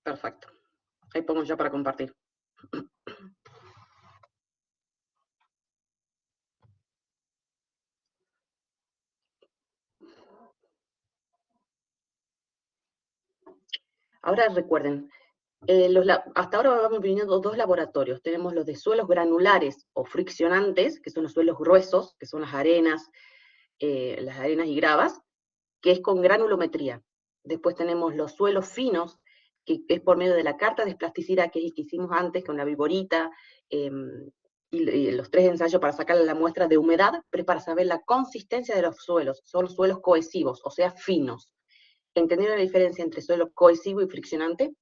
Perfecto. Ahí pongo ya para compartir. Ahora recuerden, hasta ahora vamos viendo dos laboratorios. Tenemos los de suelos granulares o friccionantes, que son los suelos gruesos, que son las arenas y gravas, que es con granulometría. Después tenemos los suelos finos, que es por medio de la carta de plasticidad que hicimos antes, con la viborita, y los 3 ensayos para sacar la muestra de humedad, pero para saber la consistencia de los suelos. Son suelos cohesivos, o sea, finos. ¿Entendieron la diferencia entre suelo cohesivo y friccionante?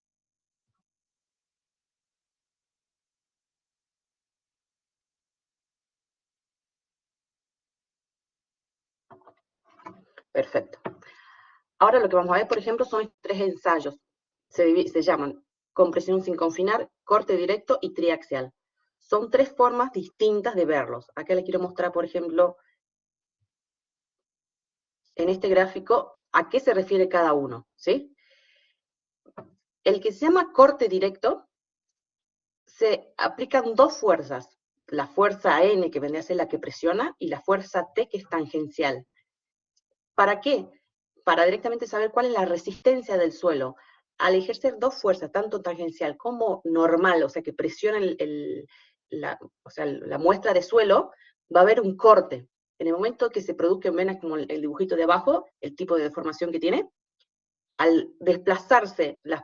Perfecto. Ahora lo que vamos a ver, por ejemplo, son estos 3 ensayos. Se llaman compresión sin confinar, corte directo y triaxial. Son 3 formas distintas de verlos. Acá les quiero mostrar, por ejemplo, en este gráfico, a qué se refiere cada uno, ¿sí? El que se llama corte directo, se aplican 2 fuerzas. La fuerza N, que vendría a ser la que presiona, y la fuerza T, que es tangencial. ¿Para qué? Para directamente saber cuál es la resistencia del suelo. Al ejercer 2 fuerzas, tanto tangencial como normal, o sea, que presiona la muestra de suelo, va a haber un corte. En el momento que se produzca, ven como el dibujito de abajo, el tipo de deformación que tiene, al desplazarse las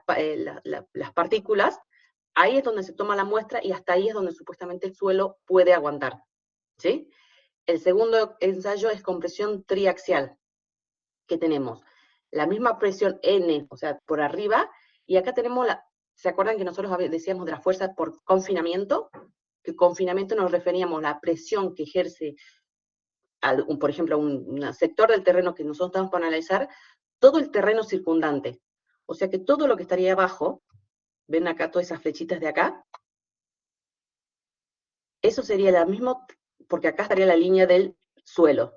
partículas, ahí es donde se toma la muestra y hasta ahí es donde supuestamente el suelo puede aguantar, ¿sí? El segundo ensayo es compresión triaxial, que tenemos la misma presión N, o sea, por arriba, y acá tenemos ¿se acuerdan que nosotros decíamos de la fuerza por confinamiento? Que confinamiento nos referíamos a la presión que ejerce, por ejemplo, un sector del terreno que nosotros estamos para analizar, todo el terreno circundante. O sea que todo lo que estaría abajo, ven acá todas esas flechitas de acá, eso sería la misma, porque acá estaría la línea del suelo.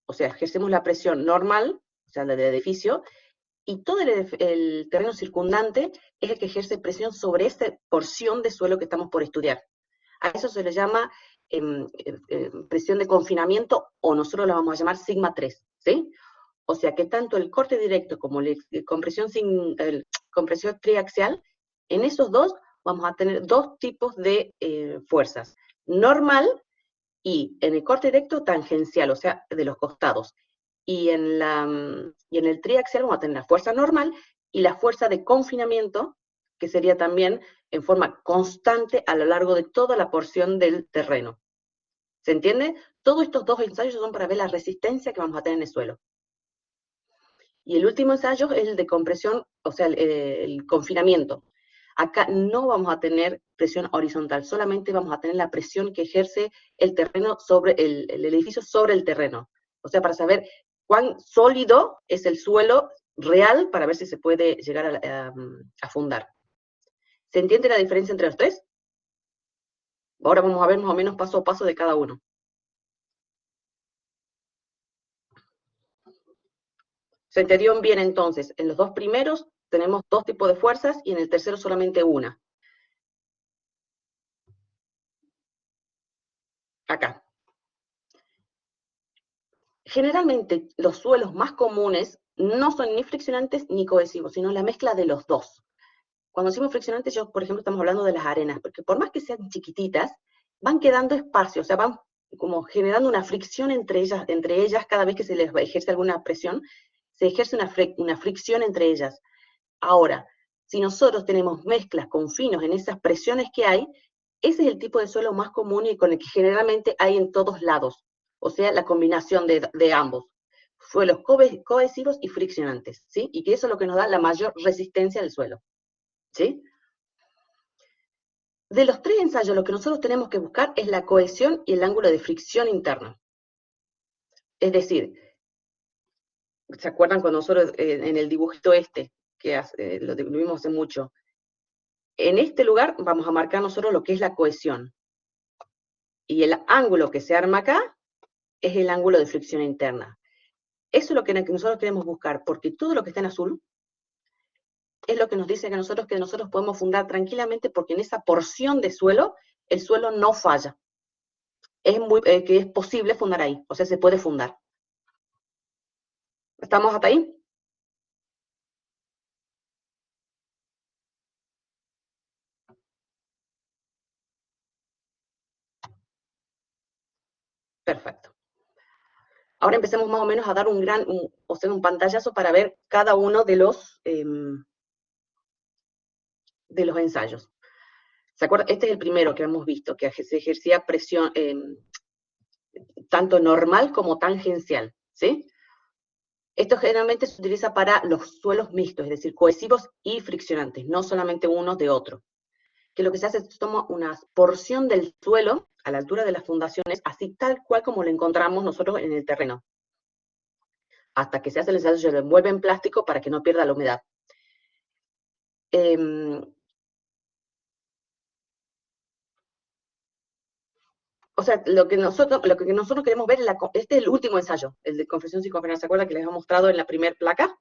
O sea, ejercemos la presión normal, o sea, la del edificio, y todo el terreno circundante es el que ejerce presión sobre esta porción de suelo que estamos por estudiar. A eso se le llama presión de confinamiento, o nosotros la vamos a llamar sigma 3, ¿sí? O sea que tanto el corte directo como la compresión triaxial, en esos dos vamos a tener 2 tipos de fuerzas. Normal y en el corte directo tangencial, o sea, de los costados. Y en el triaxial vamos a tener la fuerza normal y la fuerza de confinamiento, que sería también en forma constante a lo largo de toda la porción del terreno. ¿Se entiende? Todos estos 2 ensayos son para ver la resistencia que vamos a tener en el suelo. Y el último ensayo es el de compresión, o sea, el confinamiento. Acá no vamos a tener presión horizontal, solamente vamos a tener la presión que ejerce el terreno sobre el edificio sobre el terreno. O sea, para saber cuán sólido es el suelo real para ver si se puede llegar a fundar. ¿Se entiende la diferencia entre los 3? Ahora vamos a ver más o menos paso a paso de cada uno. ¿Se entendieron bien entonces? En los 2 primeros tenemos 2 tipos de fuerzas y en el tercero solamente una. Acá. Generalmente los suelos más comunes no son ni friccionantes ni cohesivos, sino la mezcla de los 2. Cuando decimos friccionantes, por ejemplo, estamos hablando de las arenas, porque por más que sean chiquititas, van quedando espacios, o sea, van como generando una fricción entre ellas cada vez que se les ejerce alguna presión, se ejerce una fricción entre ellas. Ahora, si nosotros tenemos mezclas con finos en esas presiones que hay, ese es el tipo de suelo más común y con el que generalmente hay en todos lados. O sea, la combinación de ambos. Suelos cohesivos y friccionantes, ¿sí? Y que eso es lo que nos da la mayor resistencia del suelo, ¿sí? De los 3 ensayos, lo que nosotros tenemos que buscar es la cohesión y el ángulo de fricción interna. Es decir, ¿se acuerdan cuando nosotros en el dibujito este, que lo vimos hace mucho? En este lugar vamos a marcar nosotros lo que es la cohesión. Y el ángulo que se arma acá es el ángulo de fricción interna. Eso es lo que nosotros queremos buscar, porque todo lo que está en azul es lo que nos dice que nosotros podemos fundar tranquilamente porque en esa porción de suelo, el suelo no falla. Que es posible fundar ahí, o sea, se puede fundar. ¿Estamos hasta ahí? Perfecto. Ahora empecemos más o menos a dar un pantallazo para ver cada uno de los ensayos. ¿Se acuerdan? Este es el primero que hemos visto, que se ejercía presión tanto normal como tangencial, ¿sí? Esto generalmente se utiliza para los suelos mixtos, es decir, cohesivos y friccionantes, no solamente uno de otro. Que lo que se hace es que se toma una porción del suelo a la altura de las fundaciones, así tal cual como lo encontramos nosotros en el terreno. Hasta que se hace el ensayo, se lo envuelve en plástico para que no pierda la humedad. O sea, lo que nosotros queremos ver, este es el último ensayo, el de compresión psicofrenal. ¿Se acuerdan que les había mostrado en la primera placa?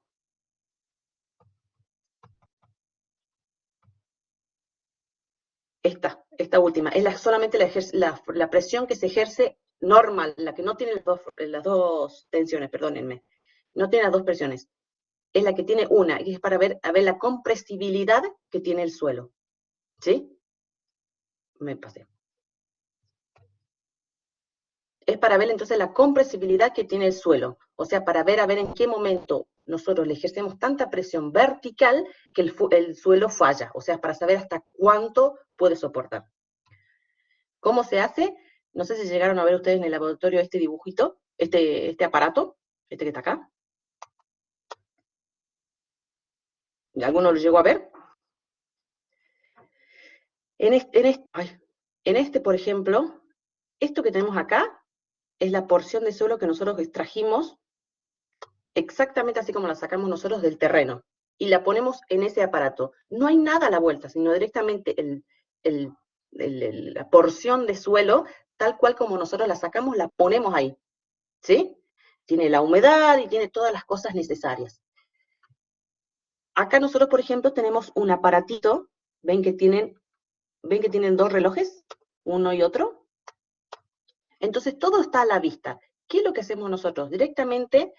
Esta última, es solamente la presión que se ejerce normal, la que no tiene las dos tensiones, perdónenme, no tiene las dos presiones, es la que tiene una, que es para ver la compresibilidad que tiene el suelo, ¿sí? Me pasé. Es para ver entonces la compresibilidad que tiene el suelo, o sea, para ver en qué momento nosotros le ejercemos tanta presión vertical que el suelo falla, o sea, para saber hasta cuánto puede soportar. ¿Cómo se hace? No sé si llegaron a ver ustedes en el laboratorio este dibujito, este aparato, este que está acá. ¿Alguno lo llegó a ver? En este, por ejemplo, esto que tenemos acá es la porción de suelo que nosotros extrajimos exactamente así como la sacamos nosotros del terreno y la ponemos en ese aparato. No hay nada a la vuelta, sino directamente la porción de suelo, tal cual como nosotros la sacamos, la ponemos ahí, ¿sí? Tiene la humedad y tiene todas las cosas necesarias. Acá nosotros, por ejemplo, tenemos un aparatito, ¿ven que tienen dos relojes? Uno y otro. Entonces todo está a la vista. ¿Qué es lo que hacemos nosotros? Directamente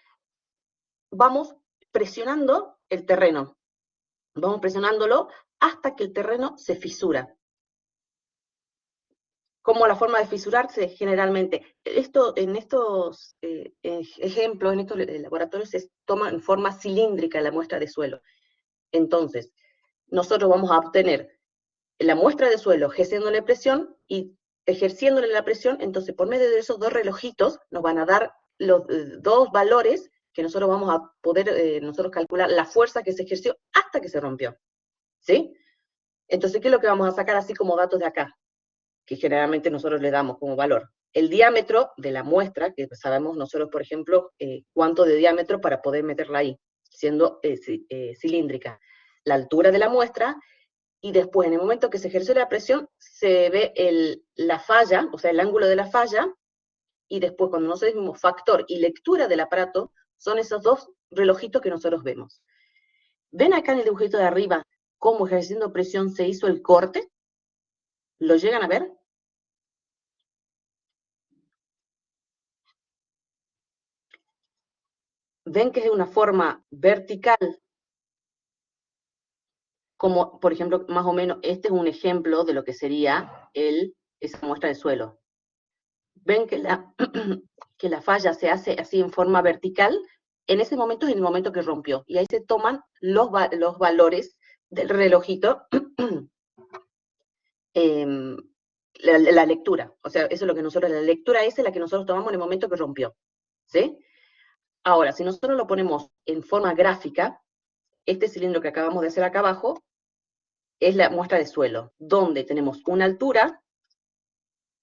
vamos presionando el terreno. Vamos presionándolo hasta que el terreno se fisura. ¿Cómo la forma de fisurarse? Generalmente, en estos ejemplos, en estos laboratorios, se toma en forma cilíndrica la muestra de suelo. Entonces, nosotros vamos a obtener la muestra de suelo ejerciéndole presión y ejerciéndole la presión, entonces por medio de esos dos relojitos nos van a dar los dos valores que nosotros vamos a poder nosotros calcular la fuerza que se ejerció hasta que se rompió, ¿sí? Entonces, ¿qué es lo que vamos a sacar así como datos de acá? Que generalmente nosotros le damos como valor. El diámetro de la muestra, que sabemos nosotros, por ejemplo, cuánto de diámetro para poder meterla ahí, siendo cilíndrica. La altura de la muestra, y después, en el momento que se ejerce la presión, se ve la falla, o sea, el ángulo de la falla, y después, cuando nosotros decimos factor y lectura del aparato, son esos dos relojitos que nosotros vemos. ¿Ven acá en el dibujito de arriba cómo ejerciendo presión se hizo el corte? ¿Lo llegan a ver? ¿Ven que es de una forma vertical? Como, por ejemplo, más o menos, este es un ejemplo de lo que sería esa muestra de suelo. ¿Ven que que la falla se hace así en forma vertical? En ese momento es el momento que rompió. Y ahí se toman los valores del relojito, la lectura. O sea, eso es lo que nosotros, la lectura esa es la que nosotros tomamos en el momento que rompió. ¿Sí? Ahora, si nosotros lo ponemos en forma gráfica, este cilindro que acabamos de hacer acá abajo es la muestra de suelo, donde tenemos una altura,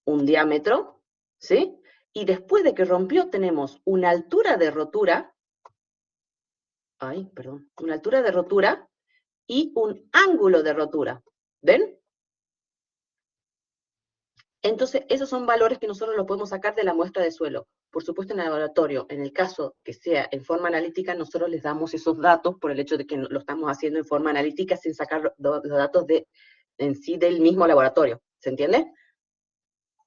un diámetro, ¿sí? Y después de que rompió tenemos una altura de rotura, una altura de rotura y un ángulo de rotura. ¿Ven? Entonces, esos son valores que nosotros los podemos sacar de la muestra de suelo. por supuesto en el laboratorio, en el caso que sea en forma analítica, nosotros les damos esos datos por el hecho de que lo estamos haciendo en forma analítica sin sacar los datos en sí del mismo laboratorio, ¿se entiende?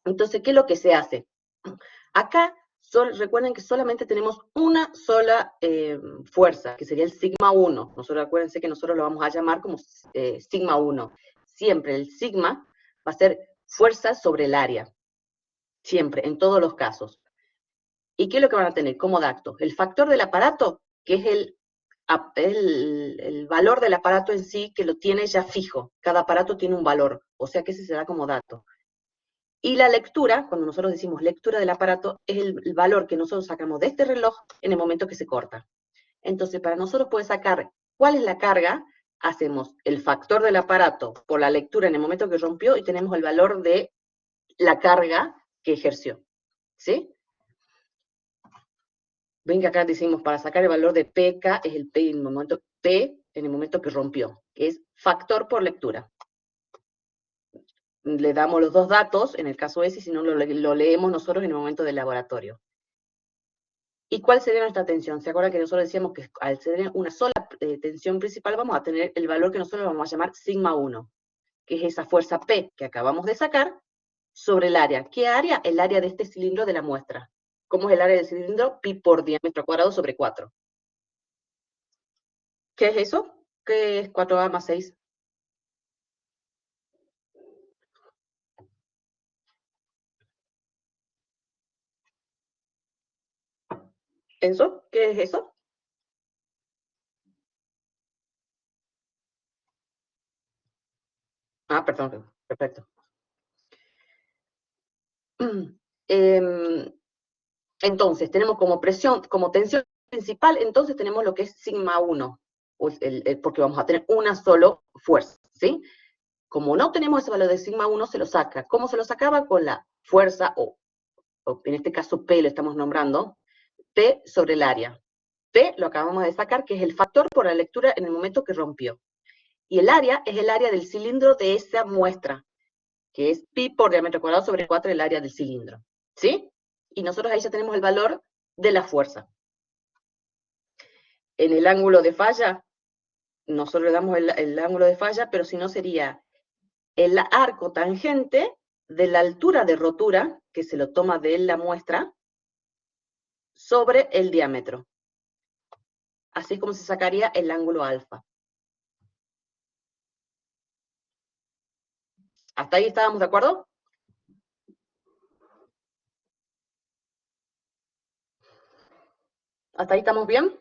Entonces, ¿qué es lo que se hace? Acá, recuerden que solamente tenemos una sola fuerza, que sería el sigma 1. Nosotros acuérdense que nosotros lo vamos a llamar como sigma 1. Siempre el sigma va a ser fuerza sobre el área. Siempre, en todos los casos. ¿Y qué es lo que van a tener como datos? El factor del aparato, que es el valor del aparato en sí, que lo tiene ya fijo. Cada aparato tiene un valor, o sea que ese se da como dato. Y la lectura, cuando nosotros decimos lectura del aparato, es el valor que nosotros sacamos de este reloj en el momento que se corta. Entonces, para nosotros poder sacar cuál es la carga, hacemos el factor del aparato por la lectura en el momento que rompió y tenemos el valor de la carga que ejerció. ¿Sí? Ven que acá decimos, para sacar el valor de PK, es el P en el momento que rompió, que es factor por lectura. Le damos los dos datos, en el caso ese, si no lo leemos nosotros en el momento del laboratorio. ¿Y cuál sería nuestra tensión? ¿Se acuerdan que nosotros decíamos que al ser una sola tensión principal vamos a tener el valor que nosotros vamos a llamar sigma 1, que es esa fuerza P que acabamos de sacar sobre el área. ¿Qué área? El área de este cilindro de la muestra. ¿Cómo es el área del cilindro? Pi por diámetro cuadrado sobre 4. ¿Qué es eso? ¿Qué es 4A más 6? ¿Eso? ¿Qué es eso? Ah, perdón, perfecto. Entonces, tenemos como presión, como tensión principal, entonces tenemos lo que es sigma 1, porque vamos a tener una sola fuerza, ¿sí? Como no tenemos ese valor de sigma 1, se lo saca. ¿Cómo se lo sacaba? Con la fuerza, o en este caso P lo estamos nombrando, P sobre el área. P lo acabamos de sacar, que es el factor por la lectura en el momento que rompió. Y el área es el área del cilindro de esa muestra, que es pi por diámetro cuadrado sobre 4 el área del cilindro. ¿Sí? Y nosotros ahí ya tenemos el valor de la fuerza. En el ángulo de falla, nosotros le damos el ángulo de falla, pero si no sería el arco tangente de la altura de rotura, que se lo toma de la muestra, sobre el diámetro. Así es como se sacaría el ángulo alfa. ¿Hasta ahí estábamos de acuerdo? ¿Hasta ahí estamos bien?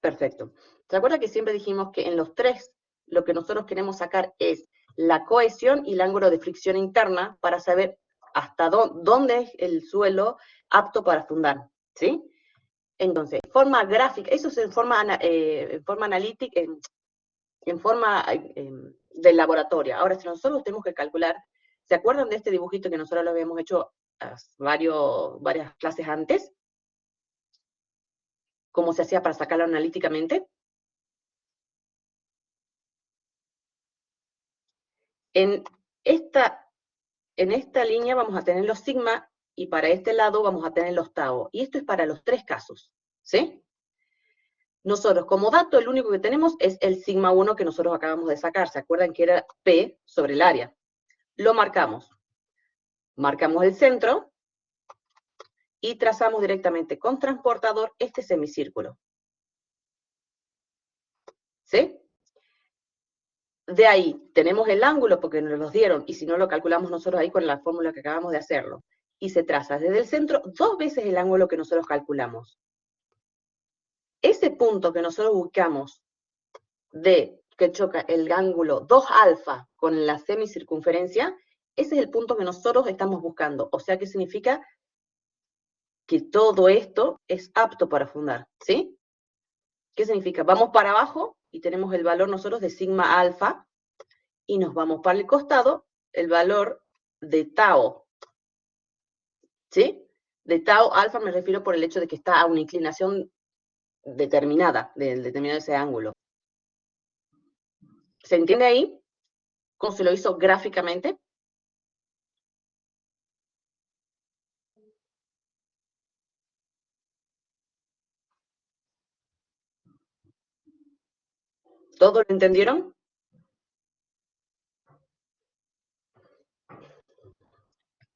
Perfecto. ¿Se acuerda que siempre dijimos que en los tres lo que nosotros queremos sacar es la cohesión y el ángulo de fricción interna para saber hasta dónde es el suelo apto para fundar? ¿Sí? Entonces, forma gráfica, eso es en forma analítica, en forma de laboratorio. Ahora, si nosotros tenemos que calcular, ¿se acuerdan de este dibujito que nosotros lo habíamos hecho varias clases antes? ¿Cómo se hacía para sacarlo analíticamente? En esta, en esta línea vamos a tener los sigma y para este lado vamos a tener los tau. Y esto es para los tres casos, ¿sí? Nosotros como dato el único que tenemos es el sigma 1 que nosotros acabamos de sacar. ¿Se acuerdan que era P sobre el área? Lo marcamos. Marcamos el centro y trazamos directamente con transportador este semicírculo. ¿Sí? De ahí tenemos el ángulo porque nos los dieron, y si no lo calculamos nosotros ahí con la fórmula que acabamos de hacerlo. Y se traza desde el centro 2 veces el ángulo que nosotros calculamos. Ese punto que nosotros buscamos de que choca el ángulo 2 alfa con la semicircunferencia, ese es el punto que nosotros estamos buscando. O sea, ¿qué significa? Que todo esto es apto para fundar, ¿sí? ¿Qué significa? Vamos para abajo y tenemos el valor nosotros de sigma alfa, y nos vamos para el costado, el valor de tau, ¿sí? De tau alfa me refiero por el hecho de que está a una inclinación determinada, determinado ese ángulo. ¿Se entiende ahí? ¿Cómo se lo hizo gráficamente? ¿Todos lo entendieron?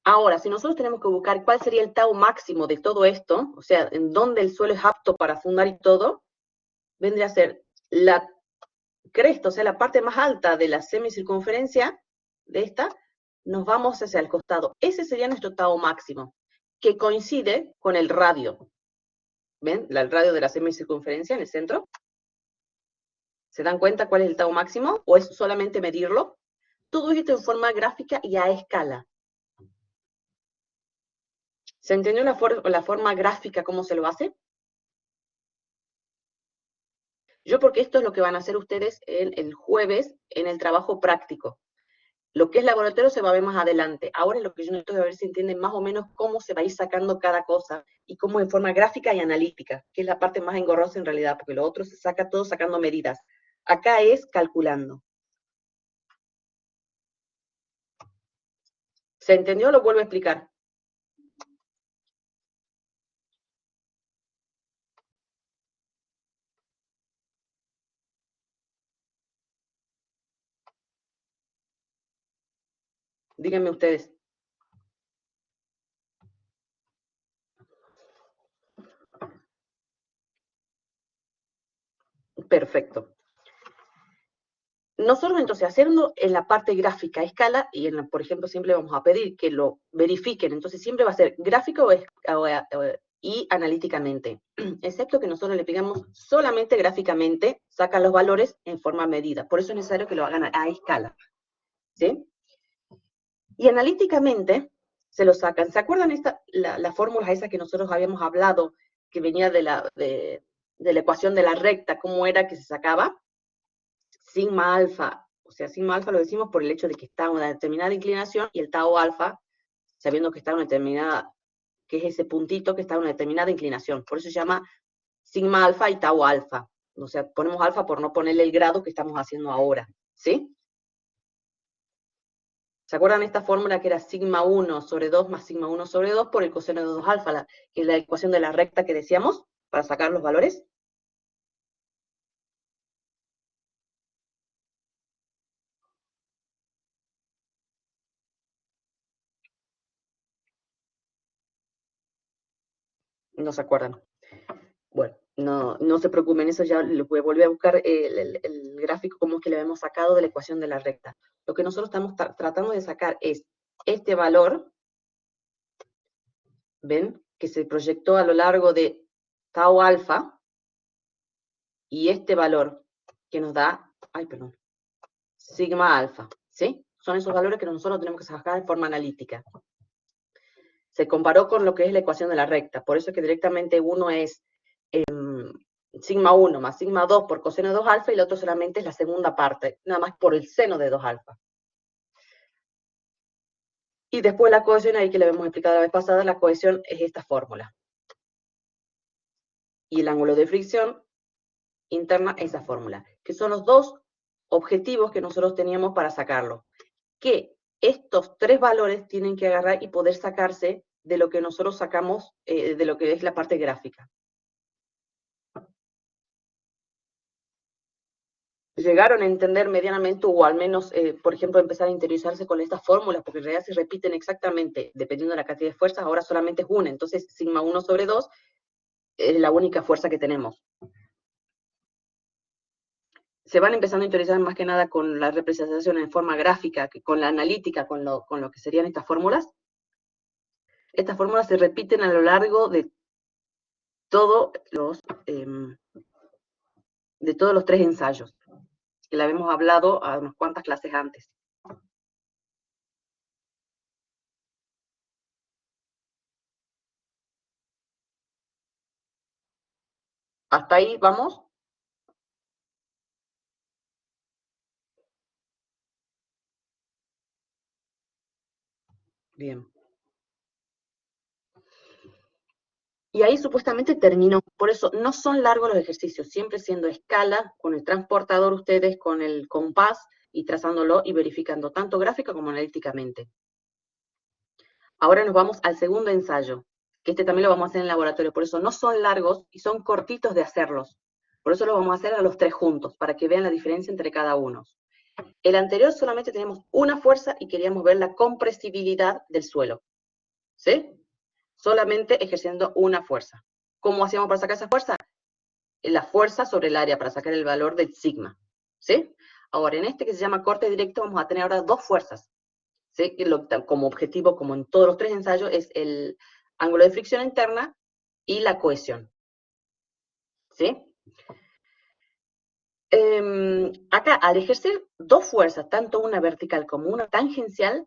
Ahora, si nosotros tenemos que buscar cuál sería el tau máximo de todo esto, o sea, en dónde el suelo es apto para fundar y todo, vendría a ser la cresta, o sea, la parte más alta de la semicircunferencia de esta, nos vamos hacia el costado. Ese sería nuestro tau máximo, que coincide con el radio. ¿Ven? El radio de la semicircunferencia en el centro. ¿Se dan cuenta cuál es el tau máximo? ¿O es solamente medirlo? Todo esto en forma gráfica y a escala. ¿Se entendió la forma gráfica cómo se lo hace? Yo porque esto es lo que van a hacer ustedes el jueves en el trabajo práctico. Lo que es laboratorio se va a ver más adelante. Ahora lo que yo necesito es ver si entienden más o menos cómo se va a ir sacando cada cosa y cómo en forma gráfica y analítica, que es la parte más engorrosa en realidad, porque lo otro se saca todo sacando medidas. Acá es calculando. ¿Se entendió? Lo vuelvo a explicar. Díganme ustedes. Perfecto. Nosotros entonces haciendo en la parte gráfica a escala, y por ejemplo siempre vamos a pedir que lo verifiquen, entonces siempre va a ser gráfico y analíticamente, excepto que nosotros le pidamos solamente gráficamente, sacan los valores en forma medida, por eso es necesario que lo hagan a escala, ¿sí? Y analíticamente se lo sacan. ¿Se acuerdan la fórmula esa que nosotros habíamos hablado, que venía de la ecuación de la recta, cómo era que se sacaba? Sigma alfa, o sea, sigma alfa lo decimos por el hecho de que está a una determinada inclinación y el tau alfa, sabiendo que está a una determinada, que es ese puntito que está a una determinada inclinación. Por eso se llama sigma alfa y tau alfa. O sea, ponemos alfa por no ponerle el grado que estamos haciendo ahora, ¿sí? ¿Se acuerdan esta fórmula que era sigma 1 sobre 2 más sigma 1 sobre 2 por el coseno de 2 alfa, que es la ecuación de la recta que decíamos, para sacar los valores? No se acuerdan. Bueno, no se preocupen, eso ya lo voy a volver a buscar el gráfico como es que le hemos sacado de la ecuación de la recta. Lo que nosotros estamos tratando de sacar es este valor, ¿ven? Que se proyectó a lo largo de tau alfa, y este valor que nos da, ay, perdón, sigma alfa, ¿sí? Son esos valores que nosotros tenemos que sacar de forma analítica. Se comparó con lo que es la ecuación de la recta, por eso es que directamente uno es sigma 1 más sigma 2 por coseno de 2 alfa y el otro solamente es la segunda parte, nada más por el seno de 2 alfa. Y después la cohesión, ahí que le habíamos explicado la vez pasada, la cohesión es esta fórmula. Y el ángulo de fricción interna, esa fórmula. Que son los dos objetivos que nosotros teníamos para sacarlo. Que estos tres valores tienen que agarrar y poder sacarse de lo que nosotros sacamos, de lo que es la parte gráfica. Llegaron a entender medianamente, o al menos, por ejemplo, empezar a interiorizarse con estas fórmulas, porque en realidad se repiten exactamente, dependiendo de la cantidad de fuerzas, ahora solamente es una, entonces sigma 1 sobre 2 es la única fuerza que tenemos. Se van empezando a interiorizar más que nada con la representación en forma gráfica, con la analítica, con lo que serían estas fórmulas. Estas fórmulas se repiten a lo largo todos los, de todos los tres ensayos, que la habíamos hablado a unas cuantas clases antes. ¿Hasta ahí vamos? Bien. Y ahí supuestamente terminó. Por eso no son largos los ejercicios, siempre siendo escala, con el transportador ustedes, con el compás, y trazándolo y verificando tanto gráfica como analíticamente. Ahora nos vamos al segundo ensayo, que este también lo vamos a hacer en el laboratorio, por eso no son largos y son cortitos de hacerlos. Por eso lo vamos a hacer a los tres juntos, para que vean la diferencia entre cada uno. El anterior solamente teníamos una fuerza y queríamos ver la compresibilidad del suelo, ¿sí? Solamente ejerciendo una fuerza. ¿Cómo hacíamos para sacar esa fuerza? La fuerza sobre el área, para sacar el valor del sigma, ¿sí? Ahora, en este que se llama corte directo, vamos a tener ahora dos fuerzas, ¿sí? Como objetivo, como en todos los tres ensayos, es el ángulo de fricción interna y la cohesión, ¿sí? Acá, al ejercer dos fuerzas, tanto una vertical como una tangencial,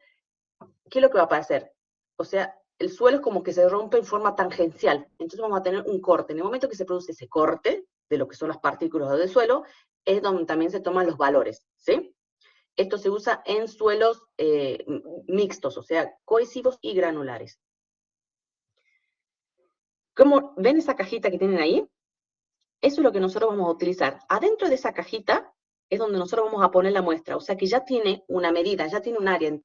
¿qué es lo que va a pasar? O sea, el suelo es como que se rompe en forma tangencial, entonces vamos a tener un corte. En el momento que se produce ese corte, de lo que son las partículas del suelo, es donde también se toman los valores, ¿sí? Esto se usa en suelos mixtos, o sea, cohesivos y granulares. ¿Cómo ven esa cajita que tienen ahí? Eso es lo que nosotros vamos a utilizar. Adentro de esa cajita es donde nosotros vamos a poner la muestra, o sea que ya tiene una medida, ya tiene un área.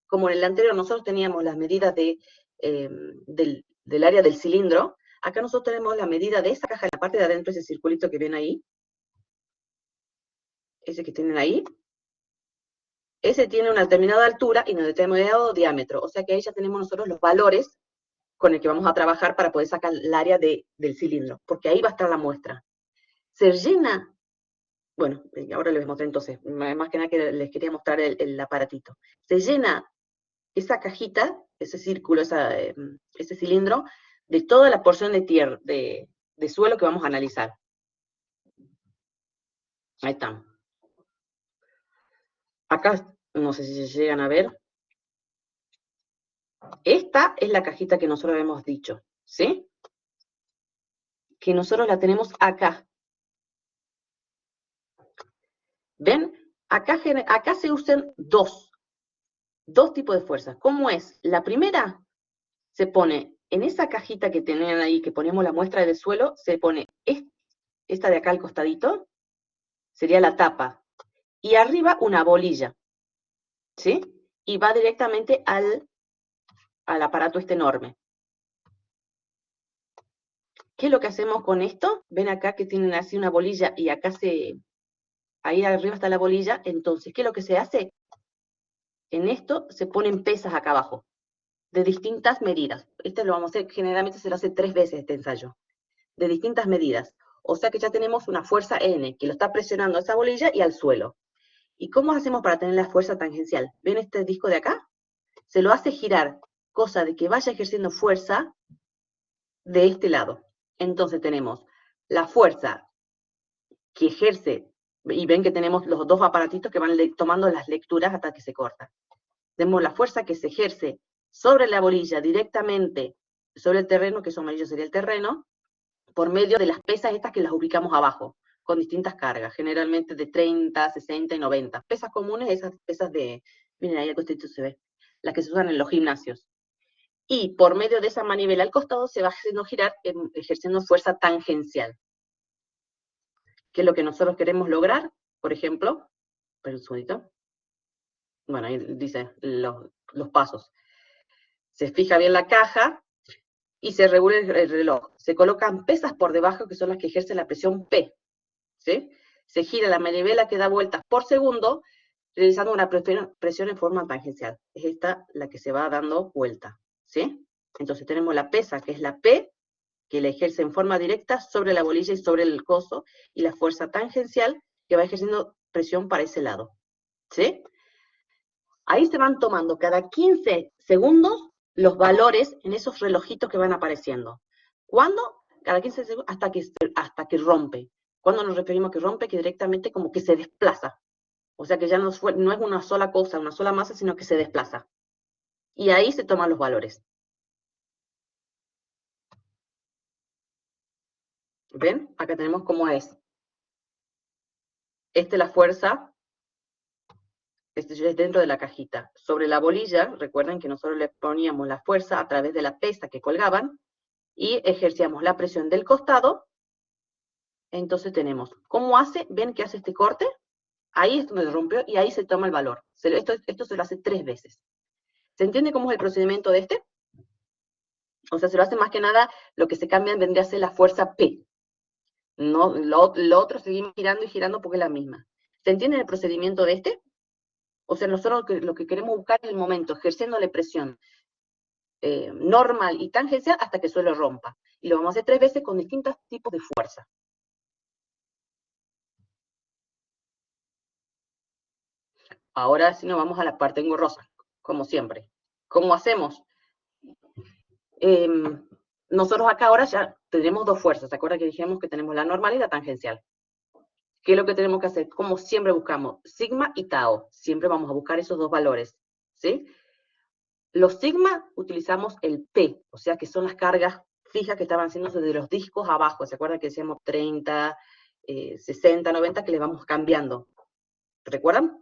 Como en el anterior nosotros teníamos las medidas del área del cilindro, acá nosotros tenemos la medida de esa caja en la parte de adentro, ese circulito que ven ahí, ese que tienen ahí, ese tiene una determinada altura y un determinado diámetro, o sea que ahí ya tenemos nosotros los valores con el que vamos a trabajar para poder sacar el área del cilindro, porque ahí va a estar la muestra. Se llena. Bueno, ahora les mostré entonces, más que nada que les quería mostrar el aparatito. Se llena esa cajita, ese círculo, ese cilindro, de toda la porción de tierra, de suelo que vamos a analizar. Ahí están. Acá, no sé si se llegan a ver. Esta es la cajita que nosotros hemos dicho, ¿sí? Que nosotros la tenemos acá. ¿Ven? Acá se usan dos tipos de fuerzas. ¿Cómo es? La primera se pone en esa cajita que tenían ahí, que ponemos la muestra del suelo, se pone esta de acá al costadito, sería la tapa, y arriba una bolilla, ¿sí? Y va directamente al aparato este enorme. ¿Qué es lo que hacemos con esto? Ven acá que tienen así una bolilla y acá ahí arriba está la bolilla, entonces, ¿qué es lo que se hace? En esto se ponen pesas acá abajo, de distintas medidas. Este lo vamos a hacer, generalmente se lo hace 3 veces este ensayo, de distintas medidas. O sea que ya tenemos una fuerza N, que lo está presionando a esa bolilla y al suelo. ¿Y cómo hacemos para tener la fuerza tangencial? ¿Ven este disco de acá? Se lo hace girar, cosa de que vaya ejerciendo fuerza de este lado. Entonces tenemos la fuerza que ejerce, y ven que tenemos los dos aparatitos que van tomando las lecturas hasta que se corta. Tenemos la fuerza que se ejerce sobre la bolilla directamente sobre el terreno, que eso amarillo sería el terreno, por medio de las pesas estas que las ubicamos abajo, con distintas cargas, generalmente de 30, 60 y 90. Pesas comunes, esas pesas miren ahí al costito se ve, las que se usan en los gimnasios. Y por medio de esa manivela al costado se va haciendo girar, ejerciendo fuerza tangencial. ¿Qué es lo que nosotros queremos lograr? Por ejemplo, espera un segundito. Bueno, ahí dice los pasos. Se fija bien la caja, y se regula el reloj. Se colocan pesas por debajo, que son las que ejercen la presión P, ¿sí? Se gira la manivela que da vueltas por segundo, realizando una presión en forma tangencial. Es esta la que se va dando vuelta, ¿sí? Entonces tenemos la pesa, que es la P, que la ejerce en forma directa sobre la bolilla y sobre el coso, y la fuerza tangencial, que va ejerciendo presión para ese lado, ¿sí? Ahí se van tomando cada 15 segundos los valores en esos relojitos que van apareciendo. ¿Cuándo? Cada 15 segundos hasta que rompe. ¿Cuándo nos referimos a que rompe? Que directamente como que se desplaza. O sea que ya no es una sola cosa, una sola masa, sino que se desplaza. Y ahí se toman los valores. ¿Ven? Acá tenemos cómo es. Esta es la fuerza. Este es dentro de la cajita. Sobre la bolilla, recuerden que nosotros le poníamos la fuerza a través de la pesa que colgaban, y ejercíamos la presión del costado. Entonces tenemos, ¿cómo hace? ¿Ven que hace este corte? Ahí es donde rompió y ahí se toma el valor. Esto se lo hace 3 veces. ¿Se entiende cómo es el procedimiento de este? O sea, se lo hace más que nada, lo que se cambia vendría a ser la fuerza P. No, lo otro seguimos girando y girando porque es la misma. ¿Se entiende el procedimiento de este? O sea, nosotros lo que queremos buscar es el momento, ejerciéndole presión normal y tangencial hasta que el suelo rompa. Y lo vamos a hacer 3 veces con distintos tipos de fuerza. Ahora sí nos vamos a la parte engorrosa, como siempre. ¿Cómo hacemos? Eh, nosotros acá ahora ya tenemos 2 fuerzas. ¿Se acuerdan que dijimos que tenemos la normal y la tangencial? ¿Qué es lo que tenemos que hacer? Como siempre buscamos sigma y tau. Siempre vamos a buscar esos 2 valores. ¿Sí? Los sigma utilizamos el P, o sea que son las cargas fijas que estaban haciéndose de los discos abajo. ¿Se acuerdan que decíamos 30, 60, 90, que le vamos cambiando? ¿Recuerdan?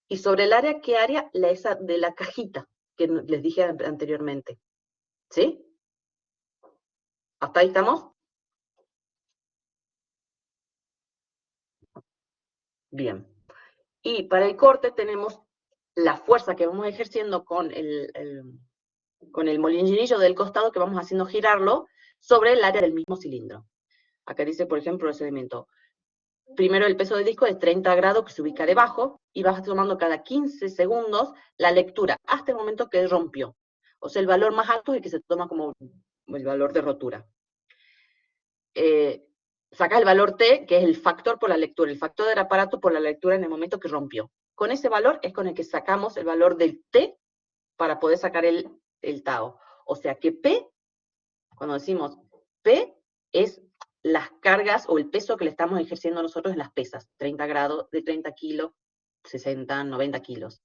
Y sobre el área, ¿qué área? Esa de la cajita que les dije anteriormente. ¿Sí? ¿Hasta ahí estamos? Bien. Y para el corte tenemos la fuerza que vamos ejerciendo con el molinillo del costado que vamos haciendo girarlo sobre el área del mismo cilindro. Acá dice, por ejemplo, el procedimiento. Primero el peso del disco de 30 grados que se ubica debajo y vas tomando cada 15 segundos la lectura hasta el momento que rompió. O sea, el valor más alto es el que se toma como el valor de rotura. Sacas el valor T, que es el factor por la lectura, el factor del aparato por la lectura en el momento que rompió. Con ese valor es con el que sacamos el valor del T para poder sacar el tau. O sea que P, cuando decimos P, es las cargas o el peso que le estamos ejerciendo nosotros en las pesas, 30 grados, de 30 kilos, 60, 90 kilos.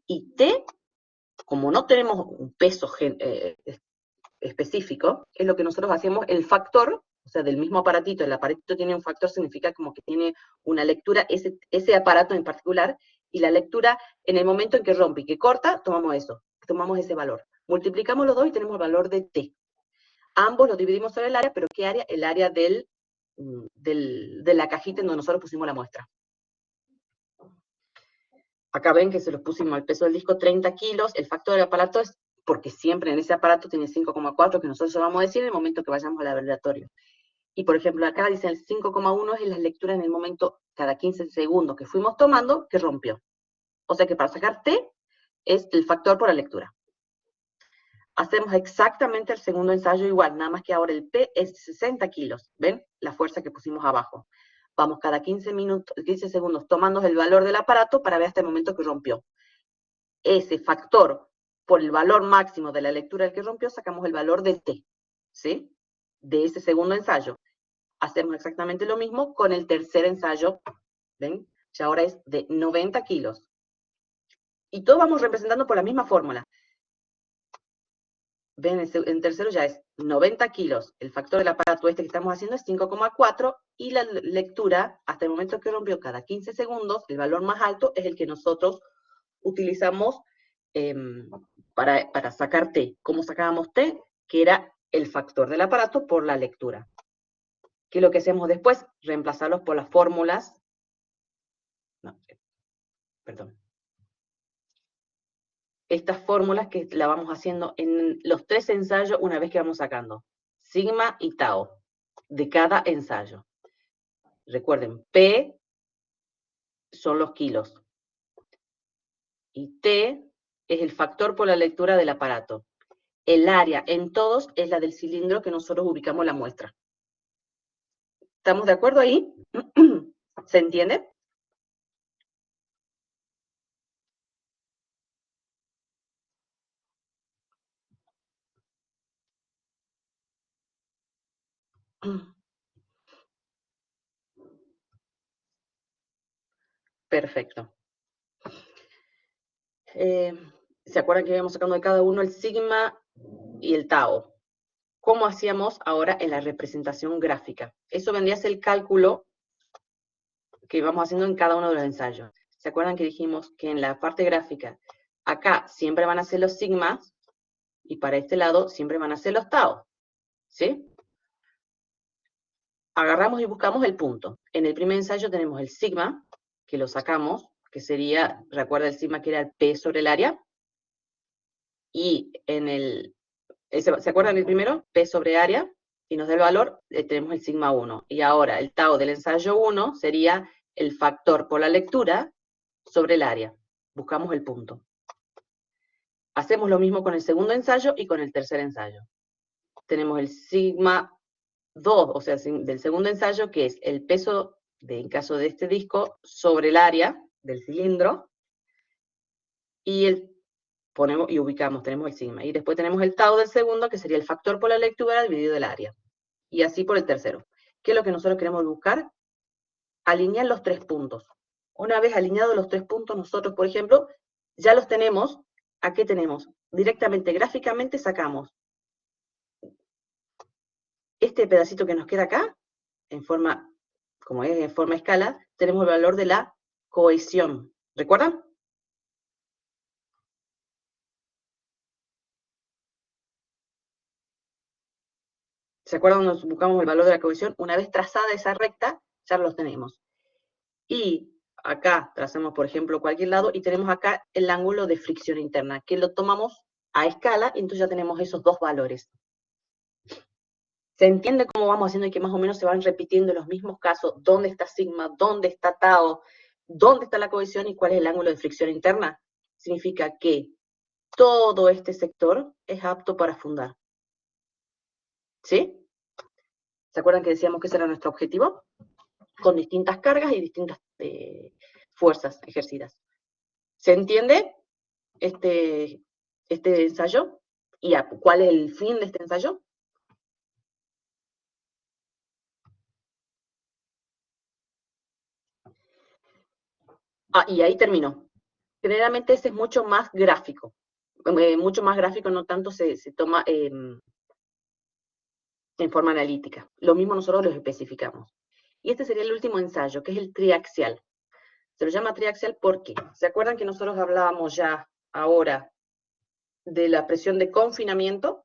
Y T, como no tenemos un peso específico, es lo que nosotros hacemos, el factor, o sea, del mismo aparatito, el aparatito tiene un factor, significa como que tiene una lectura, ese aparato en particular, y la lectura, en el momento en que rompe y que corta, tomamos eso, tomamos ese valor. Multiplicamos los dos y tenemos el valor de T. Ambos los dividimos sobre el área, pero ¿qué área? El área de la cajita en donde nosotros pusimos la muestra. Acá ven que se los pusimos al peso del disco 30 kilos, el factor del aparato es porque siempre en ese aparato tiene 5,4 que nosotros vamos a decir en el momento que vayamos al laboratorio. Y por ejemplo acá dice el 5,1 es la lectura en el momento cada 15 segundos que fuimos tomando que rompió. O sea que para sacar T es el factor por la lectura. Hacemos exactamente el segundo ensayo igual, nada más que ahora el P es 60 kilos. ¿Ven? La fuerza que pusimos abajo. Vamos cada 15 segundos tomando el valor del aparato para ver hasta el momento que rompió. Ese factor por el valor máximo de la lectura del que rompió, sacamos el valor de T, ¿sí? De ese segundo ensayo. Hacemos exactamente lo mismo con el tercer ensayo, ¿ven? Ya ahora es de 90 kilos. Y todo vamos representando por la misma fórmula. Ven, en tercero ya es 90 kilos. El factor del aparato este que estamos haciendo es 5,4 y la lectura, hasta el momento que rompió cada 15 segundos, el valor más alto es el que nosotros utilizamos para sacar T. ¿Cómo sacábamos T? Que era el factor del aparato por la lectura. ¿Qué es lo que hacemos después? Reemplazarlos por las fórmulas. No, perdón. Estas fórmulas que la vamos haciendo en los 3 ensayos una vez que vamos sacando. Sigma y tau de cada ensayo. Recuerden, P son los kilos. Y T es el factor por la lectura del aparato. El área en todos es la del cilindro que nosotros ubicamos la muestra. ¿Estamos de acuerdo ahí? ¿Se entiende? Perfecto. ¿Se acuerdan que íbamos sacando de cada uno el sigma y el tau? ¿Cómo hacíamos ahora en la representación gráfica? Eso vendría a ser el cálculo que íbamos haciendo en cada uno de los ensayos. ¿Se acuerdan que dijimos que en la parte gráfica, acá siempre van a ser los sigmas, y para este lado siempre van a ser los tau? ¿Sí? Agarramos y buscamos el punto. En el primer ensayo tenemos el sigma, que lo sacamos, que sería, recuerda el sigma que era el P sobre el área, y en el, ¿se acuerdan del primero? P sobre área, y nos da el valor, tenemos el sigma 1. Y ahora el tau del ensayo 1 sería el factor por la lectura sobre el área. Buscamos el punto. Hacemos lo mismo con el segundo ensayo y con el tercer ensayo. Tenemos el sigma 2, o sea, del segundo ensayo, que es el peso, en caso de este disco, sobre el área del cilindro, y ubicamos, tenemos el sigma. Y después tenemos el tau del segundo, que sería el factor por la lectura dividido el área. Y así por el tercero. ¿Qué es lo que nosotros queremos buscar? Alinear los tres puntos. Una vez alineados los tres puntos, nosotros, por ejemplo, ya los tenemos. ¿A qué tenemos? Directamente, gráficamente, sacamos este pedacito que nos queda acá, en forma, como es en forma escala, tenemos el valor de la cohesión. ¿Recuerdan? ¿Se acuerdan cuando buscamos el valor de la cohesión? Una vez trazada esa recta, ya los tenemos. Y acá trazamos, por ejemplo, cualquier lado, y tenemos acá el ángulo de fricción interna, que lo tomamos a escala, y entonces ya tenemos esos dos valores. ¿Se entiende cómo vamos haciendo y que más o menos se van repitiendo los mismos casos? ¿Dónde está sigma? ¿Dónde está tau? ¿Dónde está la cohesión? ¿Y cuál es el ángulo de fricción interna? Significa que todo este sector es apto para fundar. ¿Sí? ¿Se acuerdan que decíamos que ese era nuestro objetivo? Con distintas cargas y distintas fuerzas ejercidas. ¿Se entiende este ensayo? ¿Y cuál es el fin de este ensayo? Y ahí terminó. Generalmente ese es mucho más gráfico. Mucho más gráfico, no tanto se toma en forma analítica. Lo mismo nosotros los especificamos. Y este sería el último ensayo, que es el triaxial. Se lo llama triaxial porque, ¿se acuerdan que nosotros hablábamos ya ahora de la presión de confinamiento?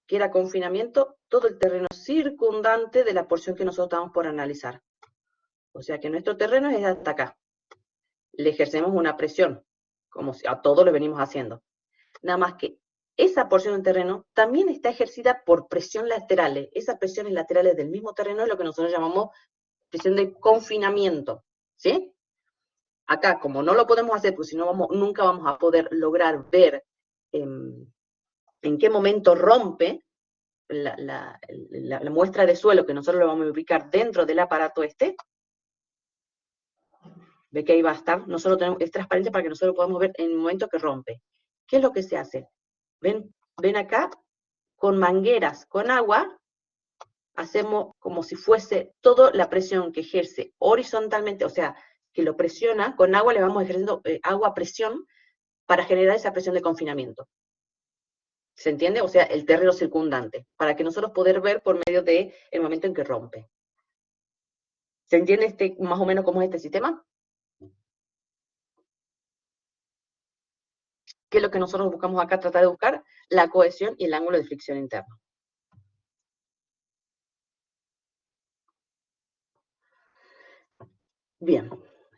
Que era confinamiento todo el terreno circundante de la porción que nosotros estamos por analizar. O sea que nuestro terreno es hasta acá. Le ejercemos una presión, como si a todos lo venimos haciendo. Nada más que esa porción del terreno también está ejercida por presión laterales. Esas presiones laterales del mismo terreno es lo que nosotros llamamos presión de confinamiento. ¿Sí? Acá, como no lo podemos hacer, porque si no nunca vamos a poder lograr ver en qué momento rompe la muestra de suelo que nosotros lo vamos a ubicar dentro del aparato este, ve que ahí va a estar, es transparente para que nosotros podamos ver en el momento que rompe. ¿Qué es lo que se hace? Ven acá, con mangueras, con agua, hacemos como si fuese toda la presión que ejerce horizontalmente, o sea, que lo presiona, con agua le vamos ejerciendo agua a presión para generar esa presión de confinamiento. ¿Se entiende? O sea, el terreno circundante, para que nosotros poder ver por medio del momento en que rompe. ¿Se entiende más o menos cómo es este sistema? ¿Qué es lo que nosotros buscamos acá? Tratar de buscar la cohesión y el ángulo de fricción interno. Bien.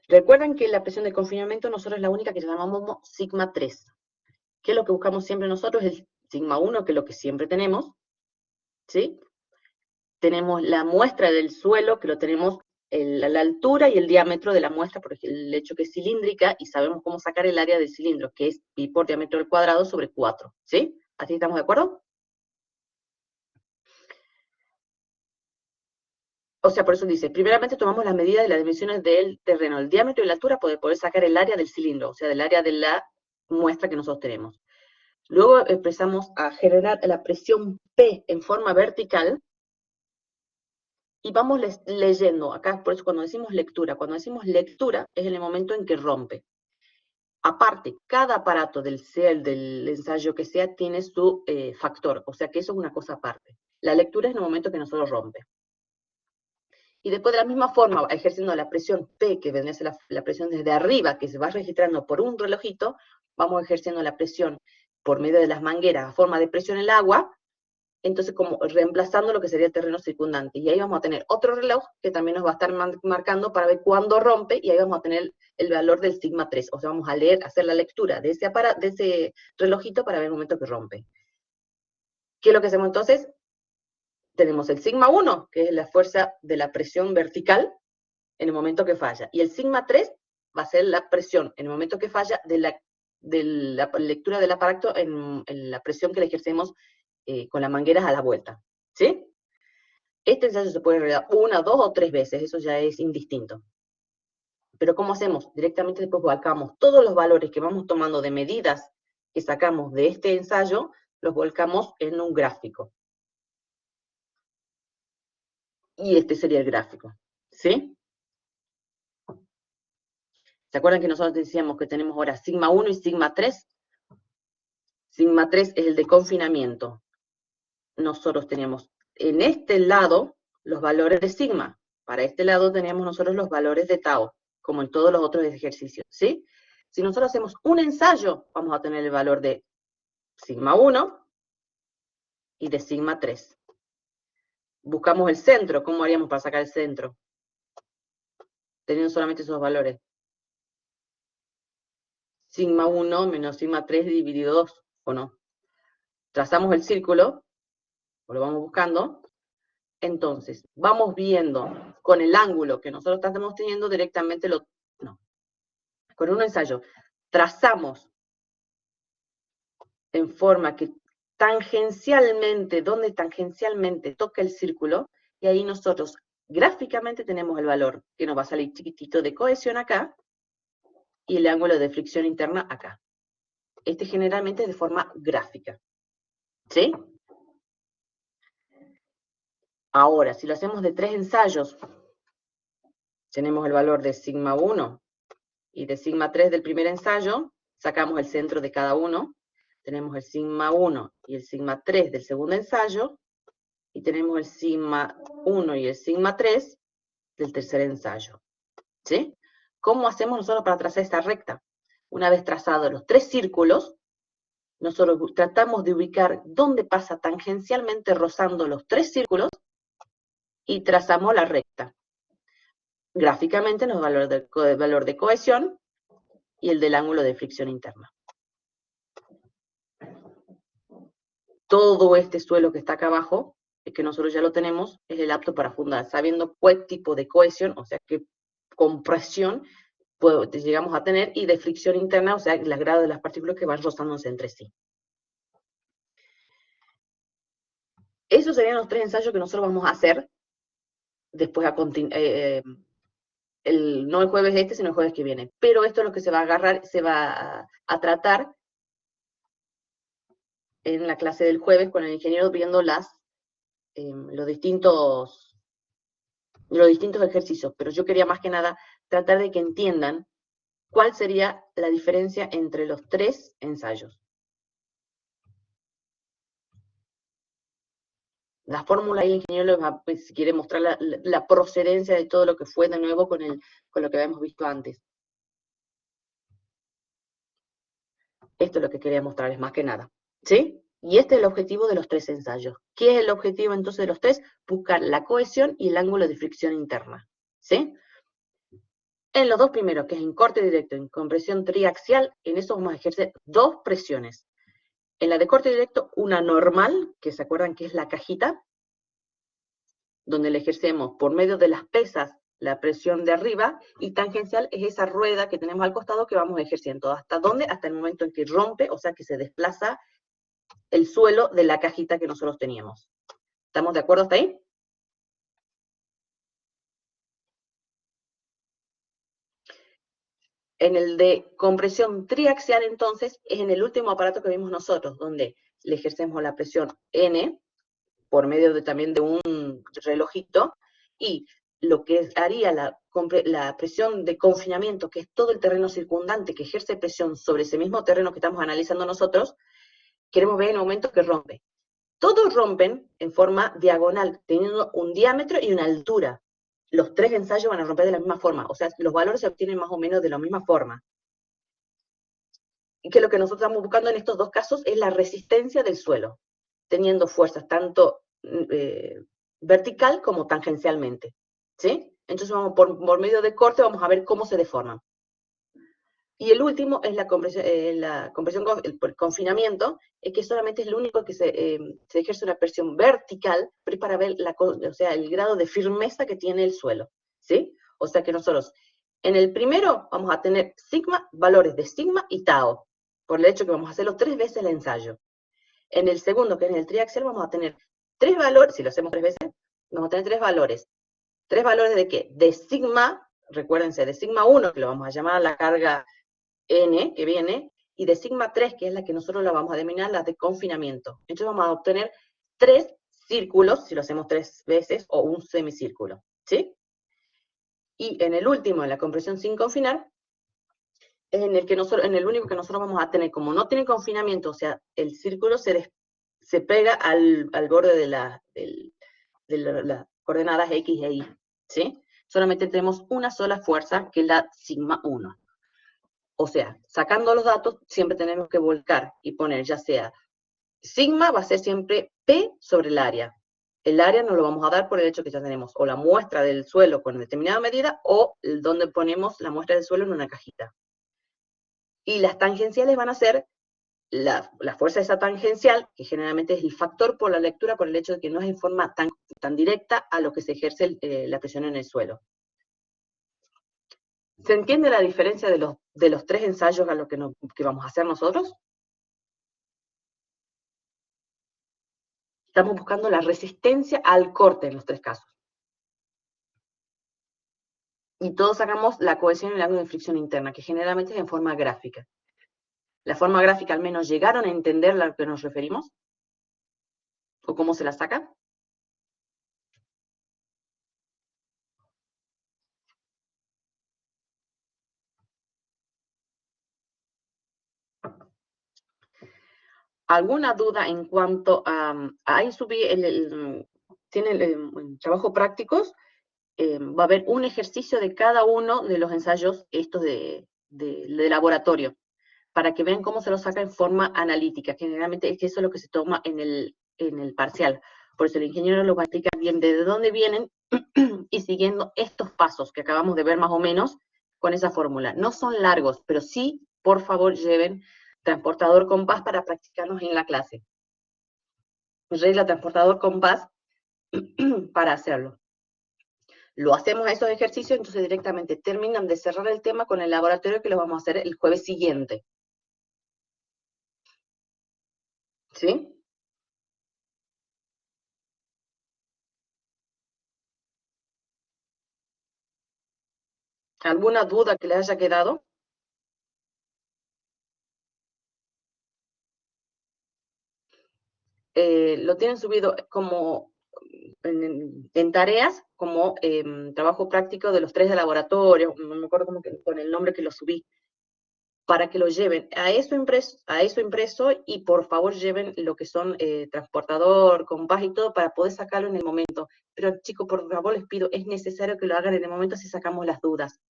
Recuerden que la presión de confinamiento nosotros es la única que llamamos sigma 3. ¿Qué es lo que buscamos siempre nosotros? El sigma 1, que es lo que siempre tenemos. ¿Sí? Tenemos la muestra del suelo, que lo tenemos la altura y el diámetro de la muestra, por el hecho que es cilíndrica, y sabemos cómo sacar el área del cilindro, que es pi por diámetro al cuadrado sobre 4. ¿Sí? ¿Así estamos de acuerdo? O sea, por eso dice, primeramente tomamos las medidas de las dimensiones del terreno, el diámetro y la altura, para poder sacar el área del cilindro, o sea, del área de la muestra que nosotros tenemos. Luego empezamos a generar la presión P en forma vertical, y vamos leyendo. Acá, por eso cuando decimos lectura es en el momento en que rompe. Aparte, cada aparato del ensayo que sea, tiene su factor, o sea que eso es una cosa aparte. La lectura es en el momento que nosotros rompe. Y después de la misma forma, ejerciendo la presión P, que vendría a ser la presión desde arriba, que se va registrando por un relojito, vamos ejerciendo la presión por medio de las mangueras a forma de presión en el agua, entonces como reemplazando lo que sería el terreno circundante. Y ahí vamos a tener otro reloj que también nos va a estar marcando para ver cuándo rompe, y ahí vamos a tener el valor del sigma 3. O sea, vamos a hacer la lectura de ese relojito para ver el momento que rompe. ¿Qué es lo que hacemos entonces? tenemos el sigma 1, que es la fuerza de la presión vertical en el momento que falla, y el sigma 3 va a ser la presión en el momento que falla de la lectura del aparato en la presión que le ejercemos con las mangueras a la vuelta, ¿sí? Este ensayo se puede realizar 1, 2 o 3 veces, eso ya es indistinto. Pero ¿cómo hacemos? Directamente después volcamos todos los valores que vamos tomando de medidas que sacamos de este ensayo, los volcamos en un gráfico. Y este sería el gráfico, ¿sí? ¿Se acuerdan que nosotros decíamos que tenemos ahora sigma 1 y sigma 3? Sigma 3 es el de confinamiento. Nosotros teníamos en este lado los valores de sigma. Para este lado teníamos nosotros los valores de tau, como en todos los otros ejercicios, ¿sí? Si nosotros hacemos un ensayo, vamos a tener el valor de sigma 1 y de sigma 3. Buscamos el centro. ¿Cómo haríamos para sacar el centro? Teniendo solamente esos valores. Sigma 1 menos sigma 3 dividido 2, ¿o no? Trazamos el círculo, o lo vamos buscando. Entonces, vamos viendo con el ángulo que nosotros estamos teniendo directamente con un ensayo. Trazamos en forma que tangencialmente, donde tangencialmente toca el círculo, y ahí nosotros gráficamente tenemos el valor que nos va a salir chiquitito de cohesión acá, y el ángulo de fricción interna acá. Este generalmente es de forma gráfica. ¿Sí? Ahora, si lo hacemos de 3 ensayos, tenemos el valor de sigma 1 y de sigma 3 del primer ensayo, sacamos el centro de cada uno, tenemos el sigma 1 y el sigma 3 del segundo ensayo, y tenemos el sigma 1 y el sigma 3 del tercer ensayo. ¿Sí? ¿Cómo hacemos nosotros para trazar esta recta? Una vez trazados los 3 círculos, nosotros tratamos de ubicar dónde pasa tangencialmente rozando los 3 círculos y trazamos la recta. Gráficamente nos da el valor de cohesión y el del ángulo de fricción interna. Todo este suelo que está acá abajo, que nosotros ya lo tenemos, es el apto para fundar, sabiendo qué tipo de cohesión, o sea, qué compresión llegamos a tener, y de fricción interna, o sea, el grado de las partículas que van rozándose entre sí. Esos serían los 3 ensayos que nosotros vamos a hacer después no el jueves este, sino el jueves que viene. Pero esto es lo que se va a agarrar, se va a tratar en la clase del jueves con el ingeniero, viendo los distintos ejercicios. Pero yo quería más que nada tratar de que entiendan cuál sería la diferencia entre los 3 ensayos. La fórmula ahí, el ingeniero pues, si quiere mostrar la procedencia de todo lo que fue de nuevo con lo que habíamos visto antes. Esto es lo que quería mostrarles más que nada, ¿sí? Y este es el objetivo de los 3 ensayos. ¿Qué es el objetivo entonces de los 3? Buscar la cohesión y el ángulo de fricción interna, ¿sí? En los 2 primeros, que es en corte directo, en compresión triaxial, en eso vamos a ejercer 2 presiones. En la de corte directo, una normal, que se acuerdan que es la cajita, donde le ejercemos por medio de las pesas la presión de arriba, y tangencial es esa rueda que tenemos al costado que vamos ejerciendo. ¿Hasta dónde? Hasta el momento en que rompe, o sea que se desplaza el suelo de la cajita que nosotros teníamos. ¿Estamos de acuerdo hasta ahí? En el de compresión triaxial, entonces, es en el último aparato que vimos nosotros, donde le ejercemos la presión N, por medio también de un relojito, y lo que haría la presión de confinamiento, que es todo el terreno circundante que ejerce presión sobre ese mismo terreno que estamos analizando nosotros, queremos ver en el momento que rompe. Todos rompen en forma diagonal, teniendo un diámetro y una altura. Los 3 ensayos van a romper de la misma forma, o sea, los valores se obtienen más o menos de la misma forma. Y que lo que nosotros estamos buscando en estos 2 casos es la resistencia del suelo, teniendo fuerzas tanto vertical como tangencialmente, ¿sí? Entonces vamos por medio de corte vamos a ver cómo se deforman. Y el último es la compresión por confinamiento, que solamente es lo único que se ejerce una presión vertical, pero es para ver o sea, el grado de firmeza que tiene el suelo, ¿sí? O sea que nosotros, en el primero vamos a tener sigma, valores de sigma y tau, por el hecho que vamos a hacerlo 3 veces el ensayo. En el segundo, que es en el triaxial, vamos a tener 3 valores, si lo hacemos 3 veces, vamos a tener 3 valores. ¿3 valores de qué? De sigma, recuérdense, de sigma 1, que lo vamos a llamar la carga N, que viene, y de sigma 3, que es la que nosotros la vamos a denominar la de confinamiento. Entonces vamos a obtener 3 círculos, si lo hacemos 3 veces, o un semicírculo, ¿sí? Y en el último, en la compresión sin confinar, es en el único que nosotros vamos a tener, como no tiene confinamiento, o sea, el círculo se pega al borde de las coordenadas X e Y, ¿sí? Solamente tenemos una sola fuerza, que es la sigma 1. O sea, sacando los datos, siempre tenemos que volcar y poner, ya sea, sigma va a ser siempre P sobre el área. El área nos lo vamos a dar por el hecho que ya tenemos o la muestra del suelo con determinada medida o donde ponemos la muestra del suelo en una cajita. Y las tangenciales van a ser la fuerza de esa tangencial, que generalmente es el factor por la lectura, por el hecho de que no es en forma tan directa a lo que se ejerce la presión en el suelo. ¿Se entiende la diferencia de los 3 ensayos a lo que vamos a hacer nosotros? Estamos buscando la resistencia al corte en los 3 casos. Y todos sacamos la cohesión y el ángulo de fricción interna, que generalmente es en forma gráfica. ¿La forma gráfica al menos llegaron a entender a lo que nos referimos? ¿O cómo se la saca? ¿Alguna duda en cuanto a ahí subí tiene el trabajo prácticos? Va a haber un ejercicio de cada uno de los ensayos estos de laboratorio, para que vean cómo se lo saca en forma analítica. Generalmente es que eso es lo que se toma en el parcial. Por eso el ingeniero lo va a explicar bien de dónde vienen y siguiendo estos pasos que acabamos de ver más o menos con esa fórmula. No son largos, pero sí, por favor, lleven transportador compás para practicarlos en la clase. Regla transportador compás para hacerlo. Lo hacemos a esos ejercicios, entonces directamente terminan de cerrar el tema con el laboratorio que lo vamos a hacer el jueves siguiente. ¿Sí? ¿Alguna duda que le haya quedado? Lo tienen subido como en tareas, como trabajo práctico de los 3 de laboratorio, no me acuerdo con el nombre que lo subí, para que lo lleven a eso impreso y por favor lleven lo que son transportador, compás y todo para poder sacarlo en el momento. Pero chicos, por favor les pido, es necesario que lo hagan en el momento si sacamos las dudas.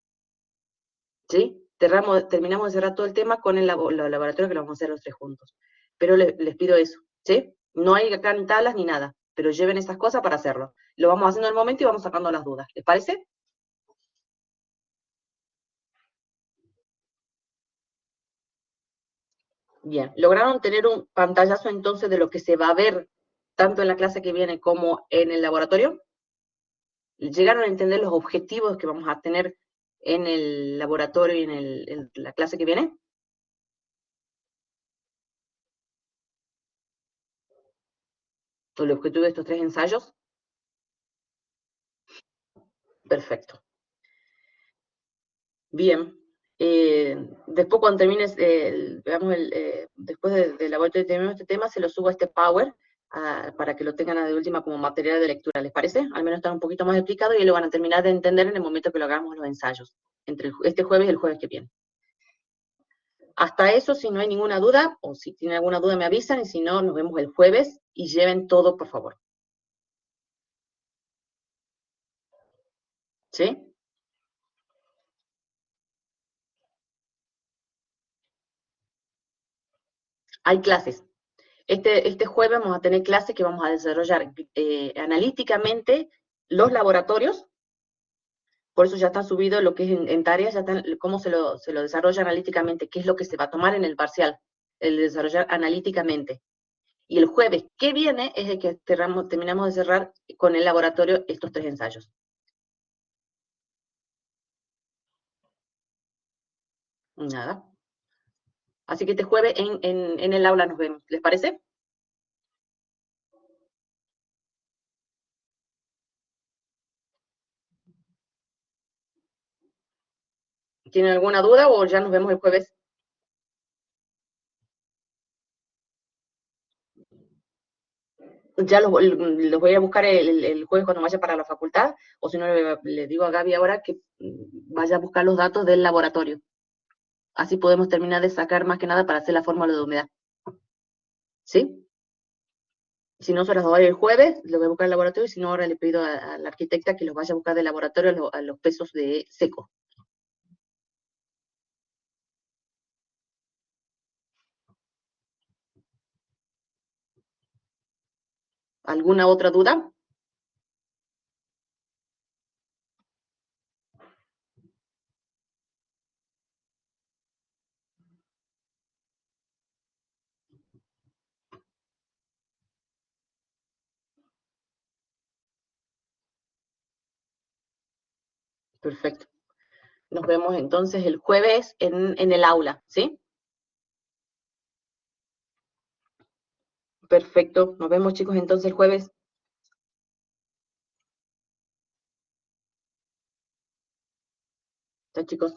¿Sí? Terminamos de cerrar todo el tema con el laboratorio que lo vamos a hacer los 3 juntos. Pero les pido eso, ¿sí? No hay acá ni tablas ni nada, pero lleven esas cosas para hacerlo. Lo vamos haciendo en el momento y vamos sacando las dudas. ¿Les parece? Bien. ¿Lograron tener un pantallazo entonces de lo que se va a ver tanto en la clase que viene como en el laboratorio? ¿Llegaron a entender los objetivos que vamos a tener en el laboratorio y en la clase que viene? ¿El objetivo de estos 3 ensayos? Perfecto. Bien. Después cuando termines, digamos, después de la vuelta de terminar este tema, se lo subo a este Power para que lo tengan de última como material de lectura, ¿les parece? Al menos está un poquito más explicado y lo van a terminar de entender en el momento que lo hagamos los ensayos, entre este jueves y el jueves que viene. Hasta eso, si no hay ninguna duda, o si tienen alguna duda me avisan, y si no, nos vemos el jueves, y lleven todo, por favor. ¿Sí? Hay clases. Este jueves vamos a tener clases que vamos a desarrollar analíticamente los laboratorios, Por eso ya está subido lo que es en tareas, ya está, cómo se lo desarrolla analíticamente, qué es lo que se va a tomar en el parcial, el desarrollar analíticamente. Y el jueves que viene es el que terminamos de cerrar con el laboratorio estos 3 ensayos. Nada. Así que este jueves en el aula nos vemos. ¿Les parece? ¿Tienen alguna duda o ya nos vemos el jueves? Ya los voy a buscar el jueves cuando vaya para la facultad, o si no le digo a Gaby ahora que vaya a buscar los datos del laboratorio. Así podemos terminar de sacar más que nada para hacer la fórmula de humedad. ¿Sí? Si no se las doy el jueves, lo voy a buscar al laboratorio, y si no, ahora le pido a la arquitecta que los vaya a buscar del laboratorio a los pesos de seco. ¿Alguna otra duda? Perfecto. Nos vemos entonces el jueves en el aula, ¿sí? Perfecto. Nos vemos, chicos, entonces el jueves. Chao, chicos.